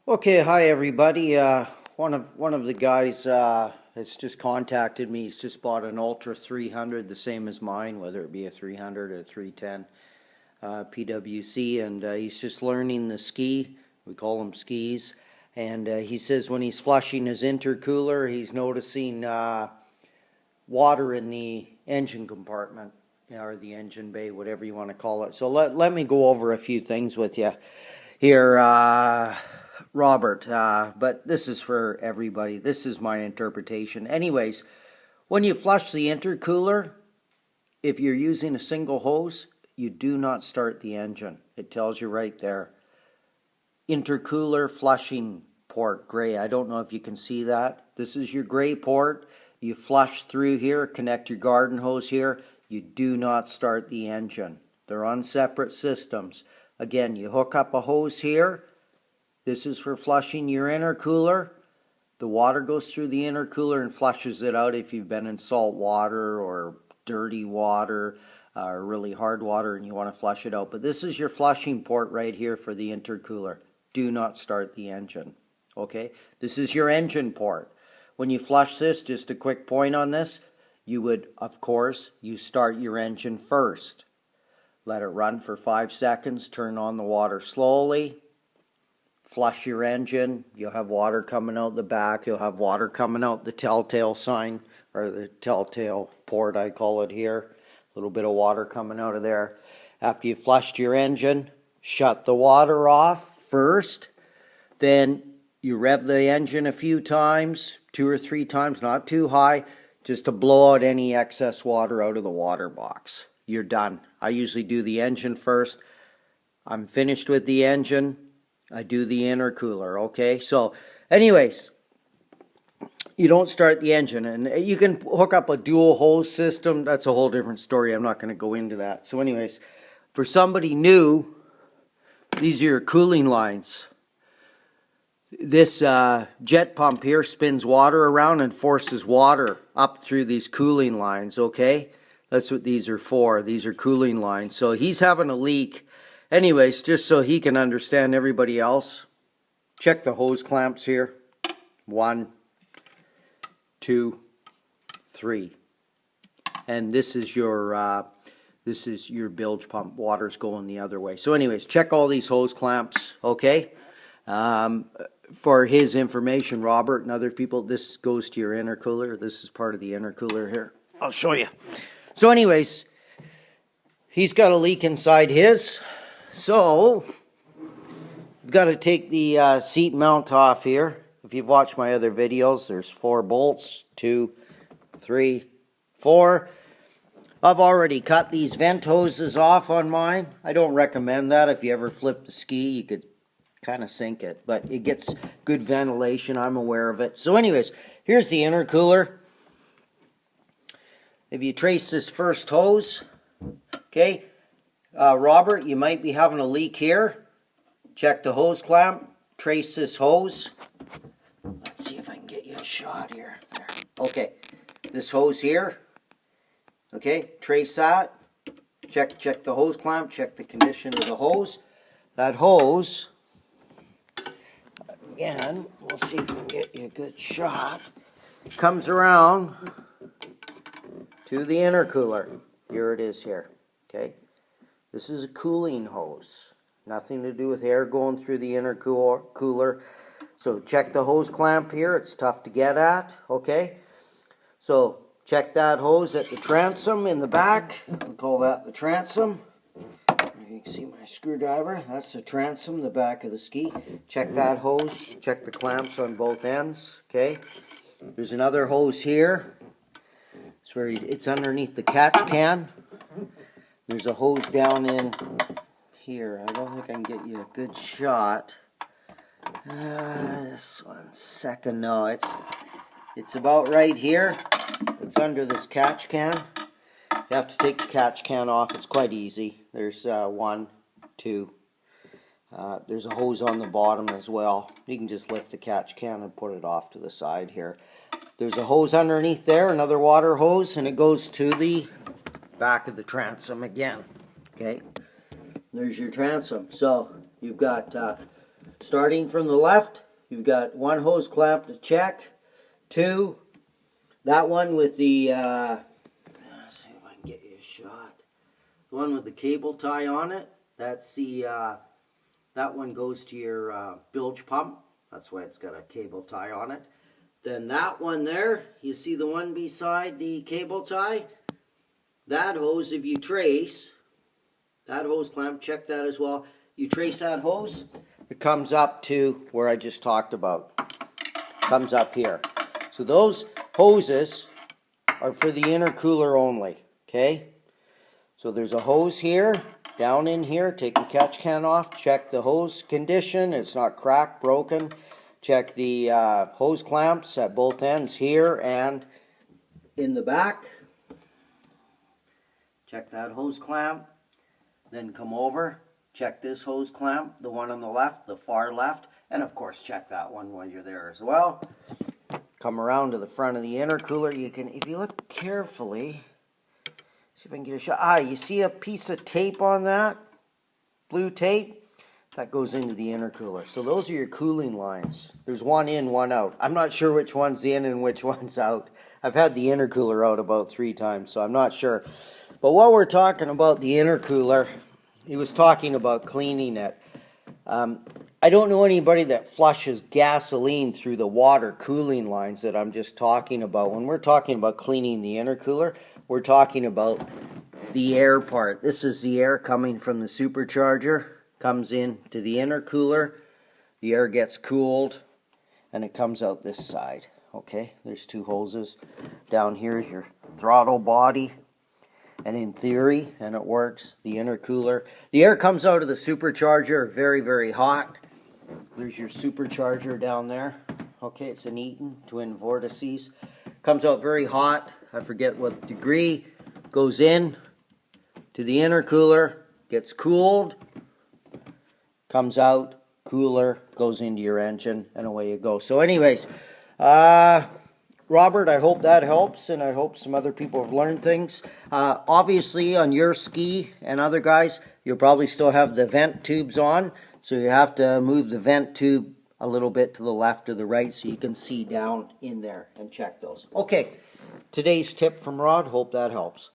Okay, hi everybody. One of the guys has just contacted me. He's just bought an Ultra 300, the same as mine, whether it be a 300 or a 310 PWC, and he's just learning the ski. We call them skis, and he says when he's flushing his intercooler, he's noticing water in the engine compartment, or the engine bay, whatever you want to call it. So let me go over a few things with you here, Robert, but this is for everybody. This is my interpretation. Anyways, when you flush the intercooler, if you're using a single hose, you do not start the engine. It tells you right there. Intercooler flushing port, gray. I don't know if you can see that. This is your gray port. You flush through here, connect your garden hose here. You do not start the engine. They're on separate systems. Again, you hook up a hose here. This is for flushing your intercooler. The water goes through the intercooler and flushes it out if you've been in salt water or dirty water or really hard water and you want to flush it out. But this is your flushing port right here for the intercooler. Do not start the engine. Okay? This is your engine port. When you flush this, just a quick point on this, you would, of course, you start your engine first. Let it run for 5 seconds. Turn on the water slowly. Flush your engine. You'll have water coming out the back. You'll have water coming out the telltale sign, or the telltale port, I call it here. A little bit of water coming out of there. After you flushed your engine, shut the water off first. Then you rev the engine a few times, 2 or 3 times, not too high, just to blow out any excess water out of the water box. You're done. I usually do the engine first. I'm finished with the engine. I do the intercooler, okay? So, anyways, you don't start the engine. And you can hook up a dual hose system. That's a whole different story. I'm not going to go into that. So, anyways, for somebody new, these are your cooling lines. This jet pump here spins water around and forces water up through these cooling lines, okay? That's what these are for. These are cooling lines. So, he's having a leak. Anyways, just so he can understand everybody else, check the hose clamps here. 1, 2, 3. And this is your bilge pump. Water's going the other way. So anyways, check all these hose clamps, okay? For his information, Robert and other people, this goes to your intercooler. This is part of the intercooler here. I'll show you. So anyways, he's got a leak inside his. So, you've got to take the seat mount off here. If you've watched my other videos, there's 4 bolts, 2, 3, 4. I've already cut these vent hoses off on mine. I don't recommend that. If you ever flip the ski, you could kind of sink it. But it gets good ventilation. I'm aware of it. So anyways, here's the intercooler. If you trace this first hose, okay, Robert, you might be having a leak here. Check the hose clamp. Trace this hose. Let's see if I can get you a shot here. There. Okay, this hose here. Okay, trace that. Check the hose clamp. Check the condition of the hose. That hose, again, we'll see if we can get you a good shot. Comes around to the intercooler. Here it is here. Okay. This is a cooling hose. Nothing to do with air going through the intercooler. So check the hose clamp here. It's tough to get at. Okay. So check that hose at the transom in the back. We call that the transom. You can see my screwdriver. That's the transom, the back of the ski. Check that hose. Check the clamps on both ends. Okay. There's another hose here. It's underneath the catch can. There's a hose down in here. I don't think I can get you a good shot. This 1 second. No, it's about right here. It's under this catch can. You have to take the catch can off. It's quite easy. There's 1, 2. There's a hose on the bottom as well. You can just lift the catch can and put it off to the side here. There's a hose underneath there, another water hose, and it goes to the back of the transom again. Okay, there's your transom. So you've got Starting from the left, you've got one hose clamp to check. 2, that one with the, let's see if I can get you a shot. The one with the cable tie on it, that's the, that one goes to your bilge pump. That's why it's got a cable tie on it. Then that one there, you see the one beside the cable tie? That hose, if you trace, that hose clamp, check that as well. You trace that hose, it comes up to where I just talked about. Comes up here. So those hoses are for the intercooler only, okay? So there's a hose here, down in here, take the catch can off, check the hose condition, it's not cracked, broken. Check the hose clamps at both ends here and in the back. Check that hose clamp, then come over, check this hose clamp, the one on the left, the far left, and of course check that one while you're there as well. Come around to the front of the intercooler. You can, if you look carefully, see if I can get a shot. You see a piece of tape on that? Blue tape? That goes into the intercooler. So those are your cooling lines. There's one in, one out. I'm not sure which one's in and which one's out. I've had the intercooler out about 3 times, so I'm not sure. But while we're talking about the intercooler, he was talking about cleaning it. I don't know anybody that flushes gasoline through the water cooling lines that I'm just talking about. When we're talking about cleaning the intercooler, we're talking about the air part. This is the air coming from the supercharger, comes in to the intercooler, the air gets cooled, and it comes out this side. Okay, there's 2 hoses. Down here is your throttle body. And in theory, and it works, the intercooler. The air comes out of the supercharger very, very hot. There's your supercharger down there. Okay, it's an Eaton, twin vortices. Comes out very hot. I forget what degree. Goes in to the intercooler, gets cooled, comes out, cooler, goes into your engine, and away you go. So anyways, Robert, I hope that helps, and I hope some other people have learned things. Obviously, on your ski and other guys, you'll probably still have the vent tubes on, so you have to move the vent tube a little bit to the left or the right so you can see down in there and check those. Okay, today's tip from Rod, hope that helps.